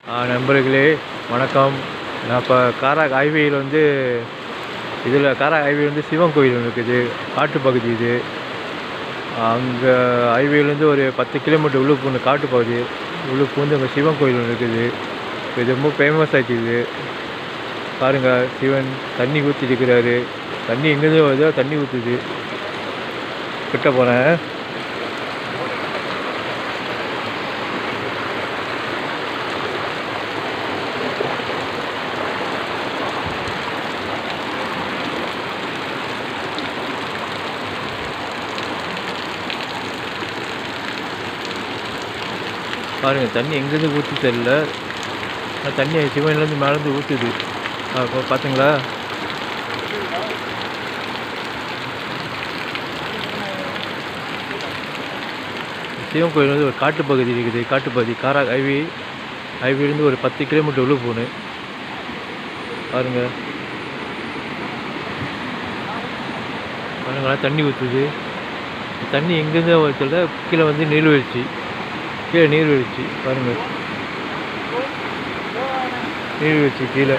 நண்பர்களே வணக்கம். நான் இப்போ காராக் ஹைவேயில் வந்து காராக் ஹைவே வந்து சிவன் கோயில் ஒன்று இருக்குது, காட்டுப்பகுதி இது. அங்கே ஹைவேலேருந்து ஒரு 10 கிலோமீட்டர் உள்ளே பூந்து காட்டுப்பகுதி உள்ளே பூந்து அங்கே சிவன் கோயில் ஒன்று இருக்குது. இது ரொம்ப ஃபேமஸ் ஆச்சு. இது பாருங்கள், சிவன் தண்ணி ஊற்றிட்டு இருக்கிறாரு. தண்ணி எங்கேருந்து வருதோ தண்ணி ஊற்றுது. கிட்ட போனேன். பாருங்கள், தண்ணி எங்கேருந்து ஊற்றி தெரியல. தண்ணி சிவன்லேருந்து மேலேருந்து ஊற்றுது. இப்போ பார்த்தீங்களா? சிவன் கோயில் வந்து ஒரு காட்டுப்பகுதி இருக்குது. காட்டுப்பகுதி காராக் ஹைவேலேருந்து ஒரு 10 கிலோமீட்டர் உள்ளே போகணும். பாருங்கள் பாருங்களா, தண்ணி ஊற்றுது. தண்ணி எங்கேருந்து தெரியல. கீழே வந்து நீர்வீழ்ச்சி, கீழே நீர்வீழ்ச்சி. பாருங்கள், நீர்வீழ்ச்சி கீழே.